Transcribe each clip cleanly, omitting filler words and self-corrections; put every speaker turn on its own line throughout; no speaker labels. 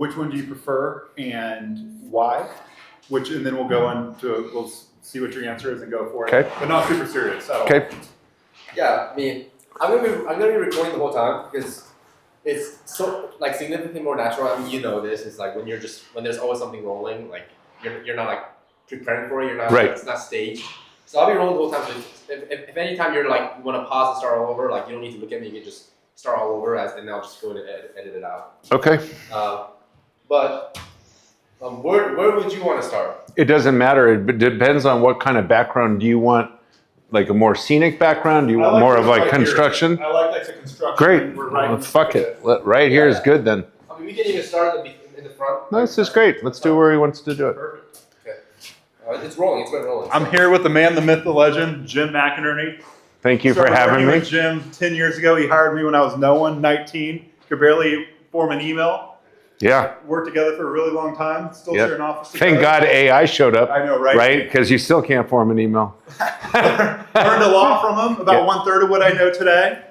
which one do you prefer and why? And then we'll go into, we'll see what your answer is and go for it.
Okay.
But not super serious at all.
Okay.
Yeah, I mean, I'm gonna be recording the whole time because it's so like significantly more natural. I mean, you know this. It's like when there's always something rolling, like you're not like preparing for it. You're not
right.
It's not staged. So I'll be rolling the whole time. So if any time you're like you want to pause and start all over, like you don't need to look at me. You can just start all over, and I'll just go and edit it out.
Okay.
But where would you want to start?
It doesn't matter. It depends on what kind of background do you want. Like a more scenic background? Do you want more of like construction?
I like the construction.
Great. Let's fuck it. Right here is good then.
I mean, we can even start in the front.
No, this is great. Let's do where he wants to do it.
Perfect.
Okay. It's rolling. It's been rolling.
I'm here with the man, the myth, the legend, Jim McInerney.
Thank you for having me.
With Jim 10 years ago. He hired me when I was no one, 19. Could barely form an email.
Yeah.
Worked together for a really long time. Still share an office together.
Thank God AI showed up.
I know, right?
Right? Because you still can't form an email.
Learned a lot from him, about 1/3 of what I know today.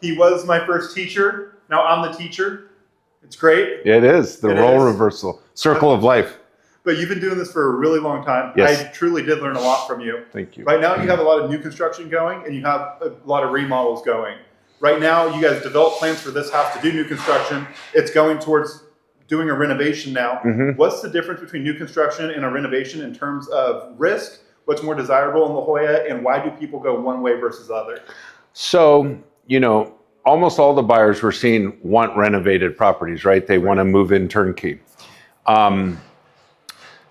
He was my first teacher. Now I'm the teacher. It's great.
It is. The role reversal. Circle of life.
But you've been doing this for a really long time.
Yes.
I truly did learn a lot from you.
Thank you.
Right now you have a lot of new construction going and you have a lot of remodels going. Right now you guys develop plans for this house to do new construction. It's going towards doing a renovation now.
Mm-hmm.
What's the difference between new construction and a renovation in terms of risk? What's more desirable in La Jolla, and why do people go one way versus the other?
So, almost all the buyers we're seeing want renovated properties, right? They want to move in turnkey.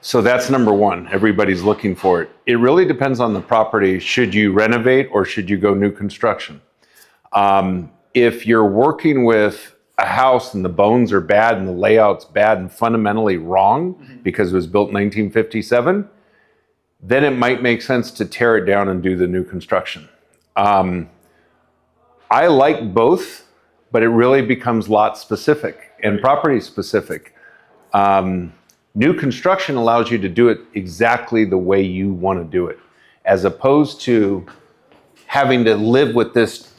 So that's number one. Everybody's looking for it. It really depends on the property. Should you renovate or should you go new construction? If you're working with a house and the bones are bad and the layout's bad and fundamentally wrong because it was built in 1957, then it might make sense to tear it down and do the new construction. I like both, but it really becomes lot specific and property specific. New construction allows you to do it exactly the way you want to do it, as opposed to having to live with this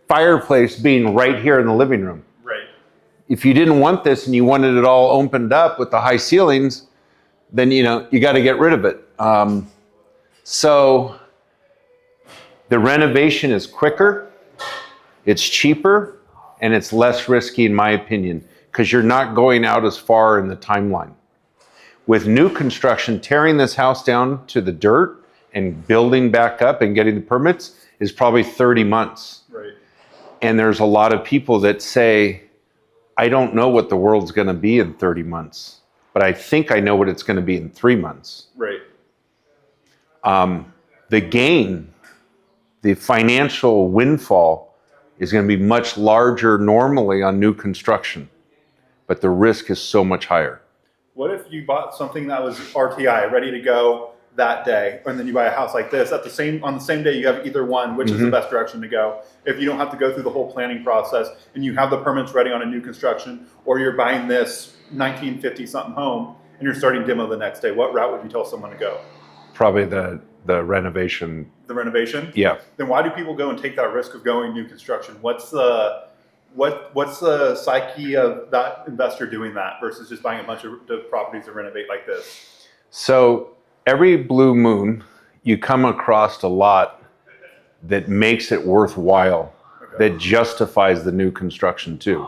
fireplace being right here in the living room.
Right.
If you didn't want this and you wanted it all opened up with the high ceilings, then you got to get rid of it. So the renovation is quicker, it's cheaper, and it's less risky in my opinion, because you're not going out as far in the timeline. With new construction, tearing this house down to the dirt and building back up and getting the permits is probably 30 months.
Right.
And there's a lot of people that say, I don't know what the world's going to be in 30 months, but I think I know what it's going to be in 3 months.
Right.
The gain, the financial windfall is going to be much larger normally on new construction, but the risk is so much higher.
What if you bought something that was RTI, ready to go that day, and then you buy a house like this on the same day you have either one, which is the best direction to go? If you don't have to go through the whole planning process and you have the permits ready on a new construction, or you're buying this 1950 something home and you're starting demo the next day, what route would you tell someone to go?
Probably the renovation.
The renovation?
Yeah.
Then why do people go and take that risk of going new construction? What's the psyche of that investor doing that versus just buying a bunch of properties to renovate like this?
So every blue moon, you come across a lot that makes it worthwhile, that justifies the new construction too,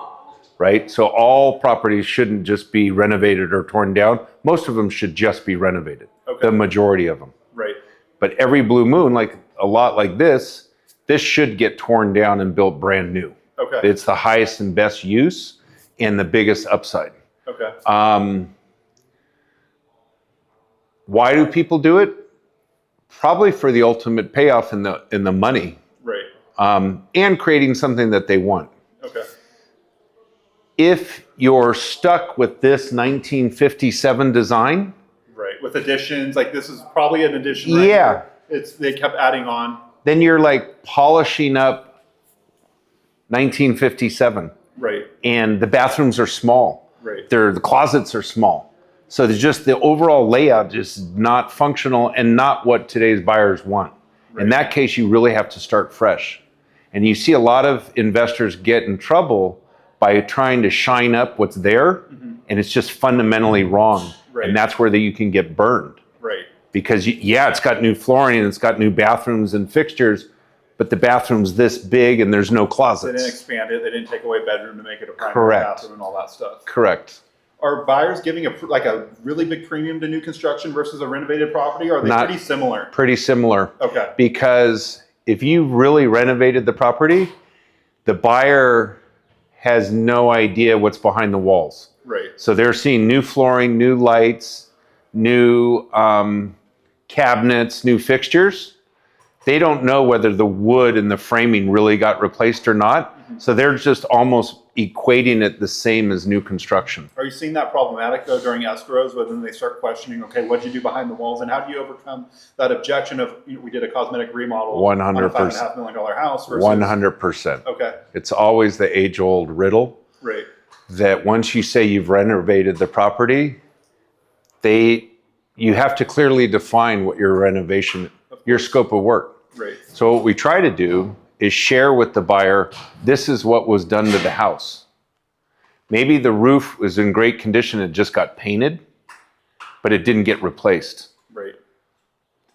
right? So all properties shouldn't just be renovated or torn down. Most of them should just be renovated, the majority of them.
Right.
But every blue moon, like a lot like this should get torn down and built brand new.
Okay.
It's the highest and best use and the biggest upside.
Okay.
Why do people do it? Probably for the ultimate payoff in the money.
Right.
And creating something that they want.
Okay.
If you're stuck with this 1957 design.
Right. With additions, like this is probably an addition. Right here. They kept adding on.
Then you're like polishing up 1957.
Right.
And the bathrooms are small.
Right.
The closets are small. So there's just the overall layout is not functional and not what today's buyers want. Right. In that case, you really have to start fresh. And you see a lot of investors get in trouble by trying to shine up what's there, and it's just fundamentally wrong.
Right.
And that's where you can get burned.
Right.
Because it's got new flooring and it's got new bathrooms and fixtures, but the bathroom's this big and there's no
They
closets.
didn't expand it. They didn't take away bedroom to make it a primary bathroom and all that stuff.
Correct.
Are buyers giving a really big premium to new construction versus a renovated property? Or are they pretty similar?
Pretty similar.
Okay.
Because if you really renovated the property, the buyer has no idea what's behind the walls.
Right.
So they're seeing new flooring, new lights, new cabinets, new fixtures. They don't know whether the wood and the framing really got replaced or not. So they're just almost equating it the same as new construction.
Are you seeing that problematic though during escrows when they start questioning, okay, what did you do behind the walls, and how do you overcome that objection of, we did a cosmetic remodel
100%.
on a $5.5 million house versus
100%.
Okay.
It's always the age-old riddle.
Right.
That once you say you've renovated the property, you have to clearly define what your renovation, your scope of work.
Right.
So what we try to do is share with the buyer, this is what was done to the house. Maybe the roof was in great condition, it just got painted, but it didn't get replaced.
Right.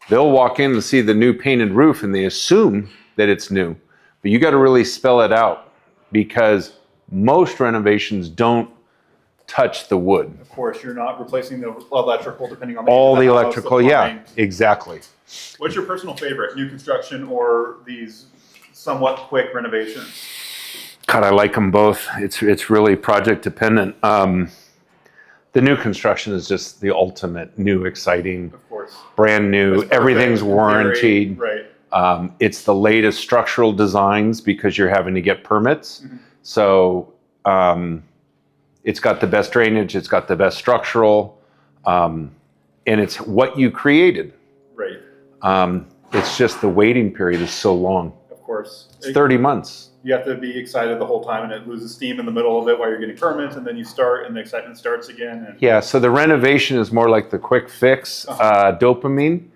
They'll walk in and see the new painted roof and they assume that it's new, but you got to really spell it out, because most renovations don't touch the wood.
Of course, you're not replacing the electrical depending on
All the
house,
electrical,
plumbing.
exactly.
What's your personal favorite, new construction or these somewhat quick renovations?
God, I like them both. It's really project dependent. The new construction is just the ultimate new, exciting,
Of course.
brand new.
It's perfect,
Everything's
in theory,
warranted.
Right.
It's the latest structural designs because you're having to get permits. So it's got the best drainage, it's got the best structural, and it's what you created.
Right.
It's just the waiting period is so long.
Of course.
It's 30 months.
You have to be excited the whole time, and it loses steam in the middle of it while you're getting permits, and then you start, and the excitement starts again. And
Yeah, so the renovation is more like the quick fix, dopamine.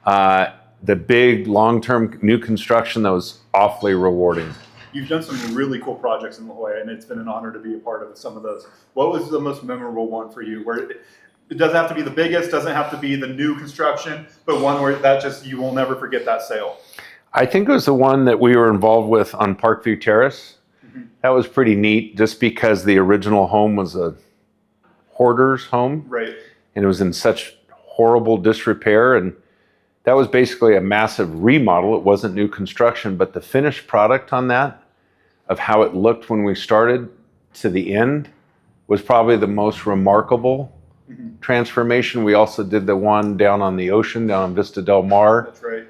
The big long-term new construction that was awfully rewarding.
You've done some really cool projects in La Jolla, and it's been an honor to be a part of some of those. What was the most memorable one for you? Where it doesn't have to be the biggest, doesn't have to be the new construction, but one where that just, you will never forget that sale.
I think it was the one that we were involved with on Parkview Terrace. That was pretty neat, just because the original home was a hoarder's home.
Right.
And it was in such horrible disrepair, and that was basically a massive remodel. It wasn't new construction, but the finished product on that, of how it looked when we started to the end, was probably the most remarkable transformation. We also did the one down on the ocean, down on Vista Del Mar.
That's right.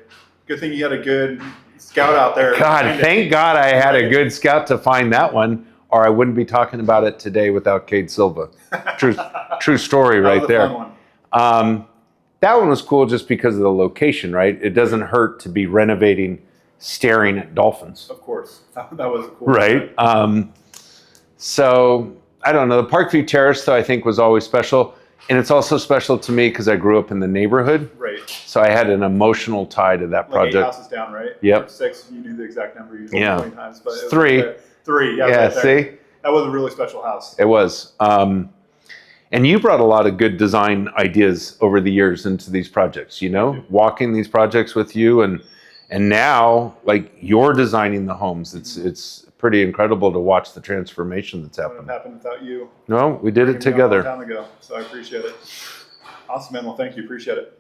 Good thing you had a good scout out there.
God, thank God I had a good scout to find that one, or I wouldn't be talking about it today without Cade Silva. True story right there.
That was a fun one.
That one was cool just because of the location, right? It doesn't hurt to be renovating, staring at dolphins.
Of course. That was a cool.
Right. So I don't know. The Parkview Terrace, though, I think was always special. And it's also special to me because I grew up in the neighborhood.
Right.
So I had an emotional tie to that project.
Like 8 houses down, right?
Yep.
Or 6, you knew the exact number. You told me 20 times, but it was
3.
right 3, yeah.
Yeah,
right there.
see?
That was a really special house.
It was. And you brought a lot of good design ideas over the years into these projects, walking these projects with you. And now, like, you're designing the homes. It's pretty incredible to watch the transformation that's
It wouldn't
happened.
have happened without you.
No, we did it
Bringing me on a long
together.
time ago, so I appreciate it. Awesome, man. Well, thank you. Appreciate it.